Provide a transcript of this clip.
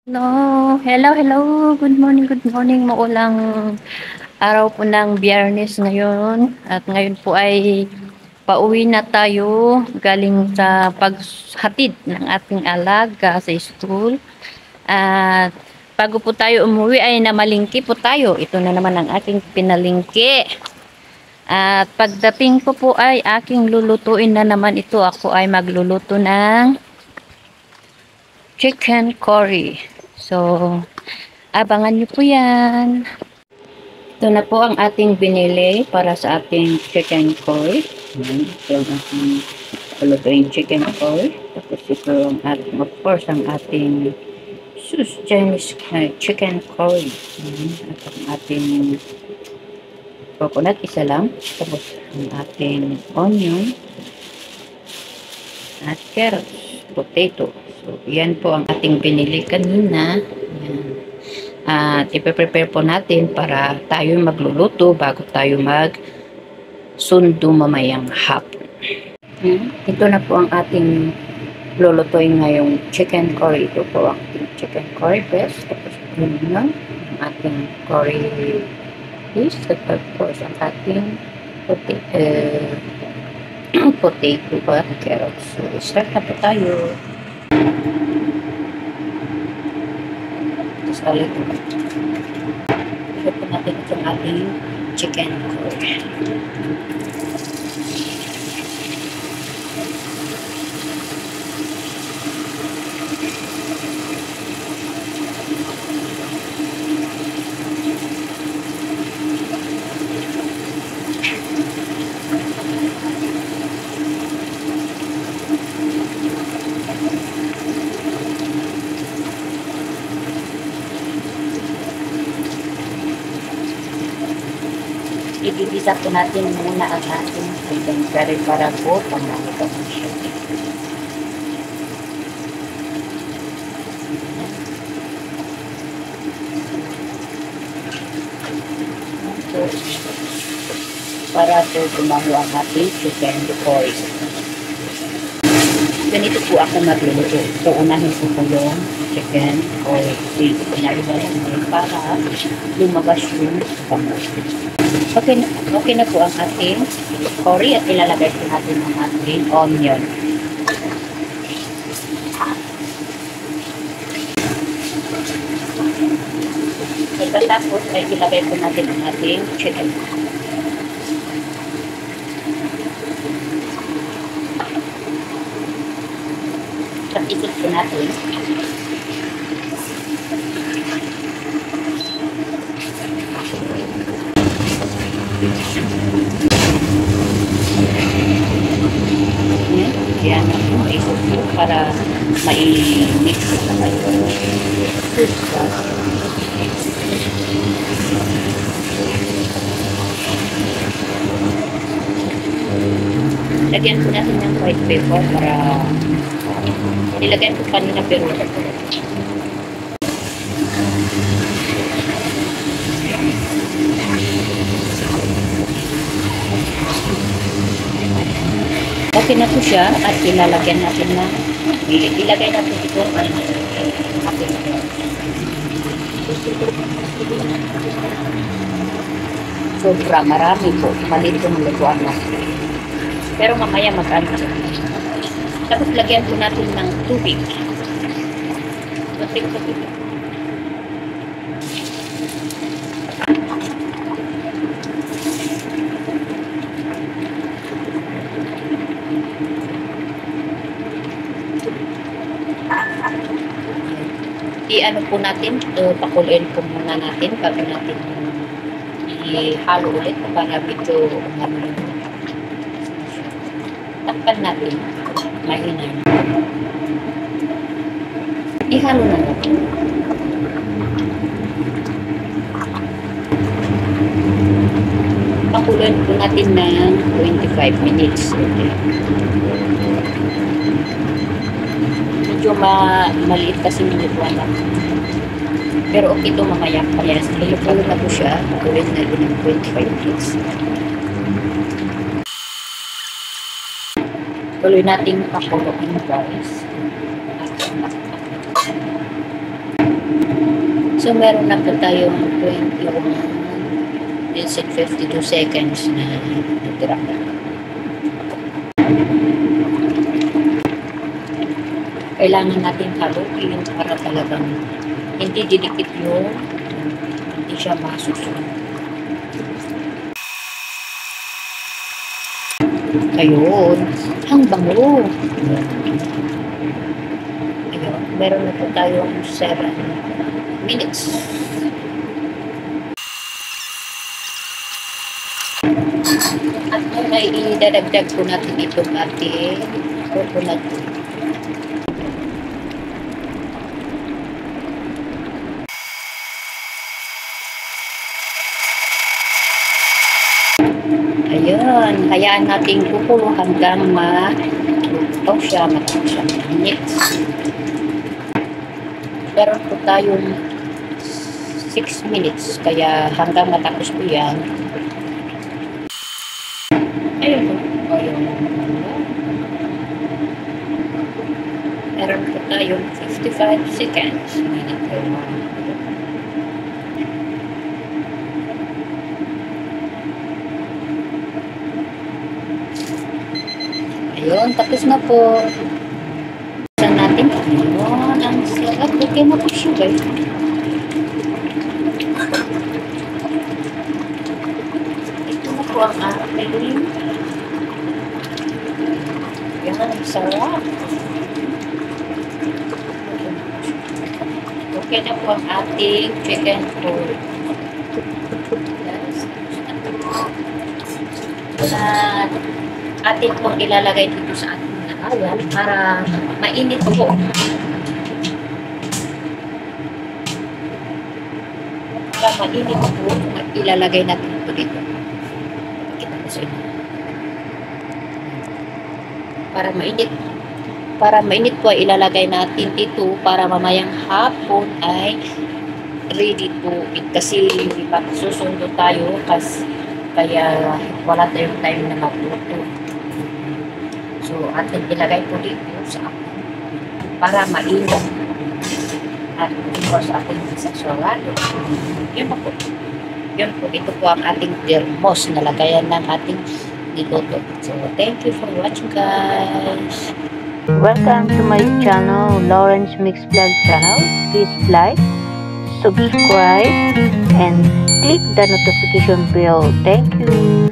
No, hello, hello. Good morning. Maulang araw po ng Biyernes ngayon. At ngayon po ay pauwi na tayo galing sa paghatid ng ating alaga sa school. At bago po tayo umuwi ay namalingki po tayo. Ito na naman ang aking pinalingki. At pagdating ko po ay aking lulutuin na naman ito. Ako ay magluluto ng chicken curry. So, abangan nyo po yan. Ito na po ang ating binili para sa ating chicken curry. Ito ang ating lulutuin chicken curry. Tapos ito ang ating, of course, ang ating Chinese chicken curry. At ang ating coconut, isa lang. Tapos ang ating onion at carrots, potato. So, yan po ang ating binili kanina. Yan. At ipe-prepare po natin para tayo magluluto bago tayo magsundo mamayang hapon. Ito na po ang ating lulutuin ngayong chicken curry. Ito po ang ating chicken curry paste. Tapos ito na ang ating curry paste. At of course ang ating potato at carrots. So, start na po tayo. Tapos ulit po. Ito po natin itong ating chicken curry. Ibibisa po natin muna ang ating chicken curry para po pamahito mo siya. Para po gumawa ang ating chicken curry. Ganito po ako magluluto. So, unahin po ko yung chicken curry. Pinaliwan para lumabas yung bangus. Okay na po ang ating curry at ilalagay po natin ang ating onion. Pagkatapos ay ilagay po natin ang ating chicken. At ikot po natin. Yan po, ikot po para mai-mix na kayo. Lagyan po natin ng white pepper para nilagyan ko kanina pero okay na po siya at ilalagyan natin na ilagay natin ito sobra marami po maliit yung lutuan natin pero mamaya mag-ano tapos lagyan po natin ng tubig tubig i-ano po natin, pakuluin po muna natin bago natin ihalo ulit para ito takpan natin mahina. Ihalo na natin. Pakuluin po natin ng 25 minutes. Okay. Medyo maliit kasi minutuan lang. Pero okay ito mamaya. Kaya luto na po siya. Pakuluin na din ng 25 minutes. Tuloy nating pakuluin guys. So, meron na po tayong 21 minutes and 52 seconds na natira. Kailangan natin haluin para talagang hindi didikit yung hindi siya masusunod. Ayun, ang bango. Ayun, meron na po tayong 7 minutes. At ngayon ay idadagdag po natin itong ating coconut. Ayan, hayaan natin kukulo hanggang maluto siya, matapos siya minutes. Meron po tayong 6 minutes, kaya hanggang matapos po yan. Ayun po, ayun. Meron po tayong 55 seconds. Ayun, tapos na po. Saan natin? Ayun, ang sarap. Okay na po siya, guys. Ito na po ang ating. Yan, ang sarap. Okay na po ang ating chicken pork. At atin pong ilalagay dito sa ating lagayan para mainit po. Para mainit po, ilalagay natin ito dito. Kita ko sa inyo. Para mainit po, ilalagay natin dito para mamayang hapon ay ready po. Kasi susundo tayo kaya wala tayong time na magluto. So, atin ilagay po dito sa para mainit. At for sa ating sasurado. Yun po. Yun po. Ito po ang ating thermos na lagayan ng ating niluto. So, thank you for watching, guys. Welcome to my channel, Lawrence Mix Vlog channel. Please like, subscribe, and click the notification bell. Thank you.